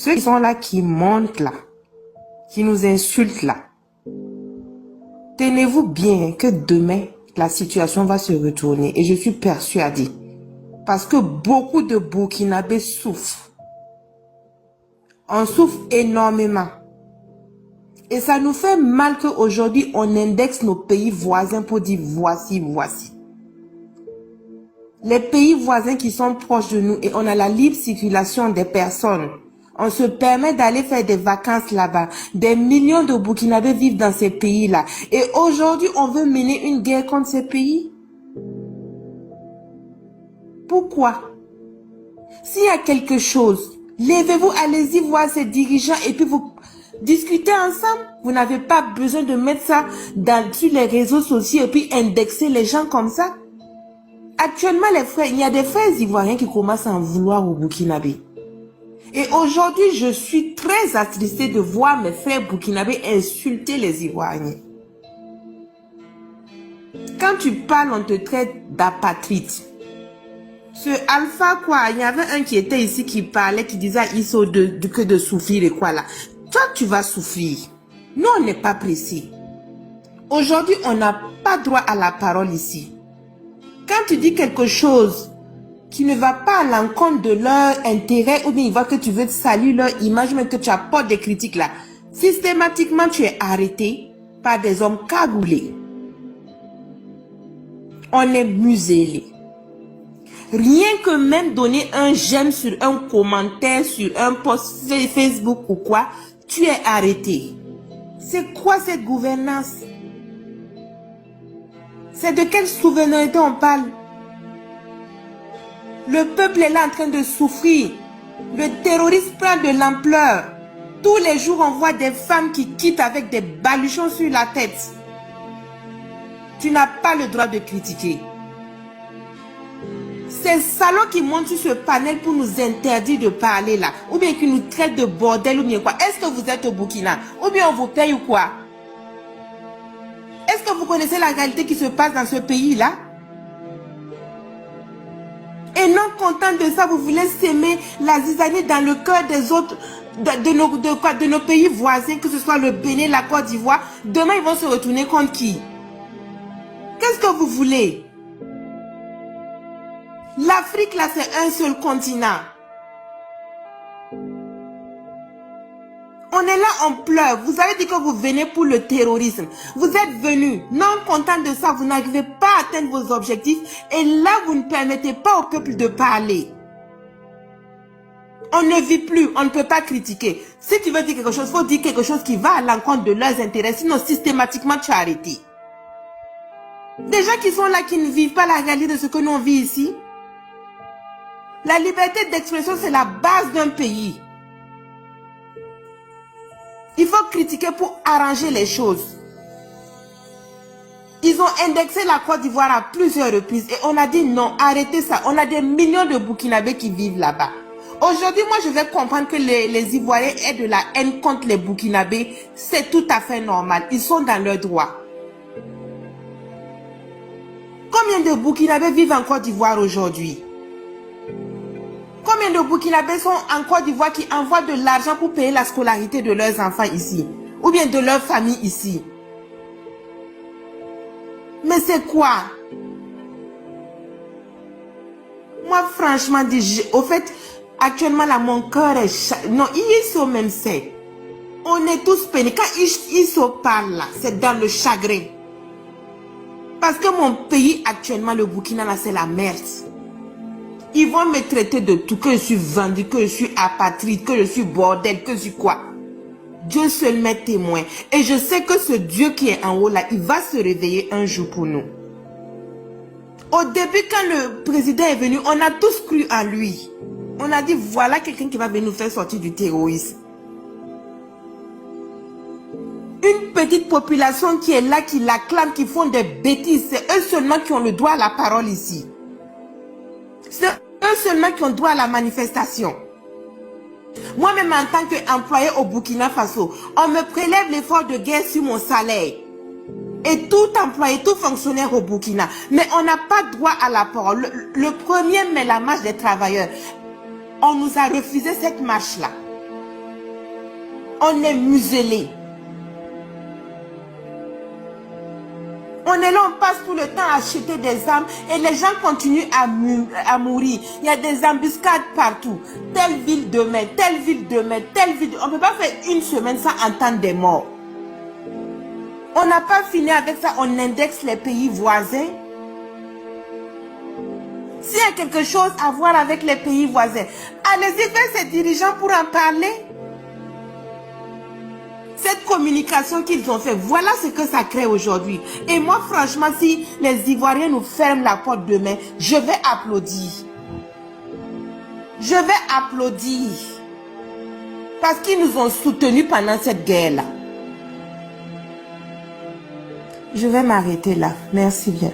Ceux qui sont là, qui montent là, qui nous insultent là, tenez-vous bien que demain, la situation va se retourner. Et je suis persuadée. Parce que beaucoup de Burkinabés souffrent. On souffre énormément. Et ça nous fait mal qu'aujourd'hui, on indexe nos pays voisins pour dire voici, voici. Les pays voisins qui sont proches de nous et on a la libre circulation des personnes. On se permet d'aller faire des vacances là-bas. Des millions de Burkinabés vivent dans ces pays-là. Et aujourd'hui, on veut mener une guerre contre ces pays. Pourquoi? S'il y a quelque chose, levez-vous, allez-y voir ces dirigeants et puis vous discutez ensemble. Vous n'avez pas besoin de mettre ça sur les réseaux sociaux et puis indexer les gens comme ça. Actuellement, les frères, il y a des frères ivoiriens qui commencent à en vouloir au Burkinabé. Et aujourd'hui, je suis très attristée de voir mes frères burkinabés insulter les Ivoiriens. Quand tu parles, on te traite d'apatride. Ce Alpha, quoi, il y avait un qui était ici qui parlait, qui disait à Isso que de souffrir et quoi là. Toi, tu vas souffrir. Nous, on n'est pas pressés. Aujourd'hui, on n'a pas droit à la parole ici. Quand tu dis quelque chose qui ne va pas à l'encontre de leur intérêt, ou bien ils voient que tu veux salir leur image, mais que tu apportes des critiques là, systématiquement, tu es arrêté par des hommes cagoulés. On est muselé. Rien que même donner un j'aime sur un commentaire, sur un post Facebook ou quoi, tu es arrêté. C'est quoi cette gouvernance? C'est de quelle souveraineté on parle? Le peuple est là en train de souffrir. Le terrorisme prend de l'ampleur. Tous les jours, on voit des femmes qui quittent avec des baluchons sur la tête. Tu n'as pas le droit de critiquer. Ces salauds qui montent sur ce panel pour nous interdire de parler là, ou bien qui nous traitent de bordel ou bien quoi. Est-ce que vous êtes au Burkina? Ou bien on vous paye ou quoi? Est-ce que vous connaissez la réalité qui se passe dans ce pays-là? Et non content de ça, vous voulez s'aimer la zizanie dans le cœur des autres, de nos pays voisins, que ce soit le Bénin, la Côte d'Ivoire. Demain, ils vont se retourner contre qui? Qu'est-ce que vous voulez? L'Afrique, là, c'est un seul continent. On est là, on pleure. Vous avez dit que vous venez pour le terrorisme. Vous êtes venus. Non content de ça, vous n'arrivez pas à atteindre vos objectifs. Et là, vous ne permettez pas au peuple de parler. On ne vit plus, on ne peut pas critiquer. Si tu veux dire quelque chose, il faut dire quelque chose qui va à l'encontre de leurs intérêts. Sinon, systématiquement, tu as arrêté. Des gens qui sont là, qui ne vivent pas la réalité de ce que nous on vit ici. La liberté d'expression, c'est la base d'un pays. Il faut critiquer pour arranger les choses. Ils ont indexé la Côte d'Ivoire à plusieurs reprises et on a dit non, arrêtez ça. On a des millions de Burkinabés qui vivent là-bas. Aujourd'hui, moi, je vais comprendre que les Ivoiriens aient de la haine contre les Burkinabés. C'est tout à fait normal. Ils sont dans leurs droits. Combien de Burkinabés vivent en Côte d'Ivoire aujourd'hui? Combien de Burkinabés sont en Côte d'Ivoire qui envoient de l'argent pour payer la scolarité de leurs enfants ici? Ou bien de leur famille ici? Mais c'est quoi? Moi, franchement, au fait, actuellement, là, mon cœur est... Non, ils sont même c'est. On est tous peinés. Quand ils se parlent là, c'est dans le chagrin. Parce que mon pays, actuellement, le Burkina, là, c'est la merde. Ils vont me traiter de tout, que je suis vendu, que je suis apatride, que je suis bordel, que je suis quoi. Dieu seul m'est témoin. Et je sais que ce Dieu qui est en haut là, il va se réveiller un jour pour nous. Au début, quand le président est venu, on a tous cru en lui. On a dit, voilà quelqu'un qui va venir nous faire sortir du terrorisme. Une petite population qui est là, qui l'acclame, qui font des bêtises. C'est eux seulement qui ont le droit à la parole ici. C'est eux seulement qui ont droit à la manifestation. Moi-même, en tant qu'employé au Burkina Faso, on me prélève l'effort de guerre sur mon salaire. Et tout employé, tout fonctionnaire au Burkina. Mais on n'a pas droit à la parole. Le premier mai, la marche des travailleurs. On nous a refusé cette marche-là. On est muselé. On est là, on passe tout le temps à acheter des armes et les gens continuent à mourir. Il y a des embuscades partout. Telle ville demain, telle ville demain, telle ville. On ne peut pas faire une semaine sans entendre des morts. On n'a pas fini avec ça, on indexe les pays voisins. S'il y a quelque chose à voir avec les pays voisins, allez-y vers ces dirigeants pour en parler. Cette communication qu'ils ont fait, voilà ce que ça crée aujourd'hui. Et moi, franchement, si les Ivoiriens nous ferment la porte demain, je vais applaudir. Je vais applaudir. Parce qu'ils nous ont soutenus pendant cette guerre-là. Je vais m'arrêter là. Merci bien.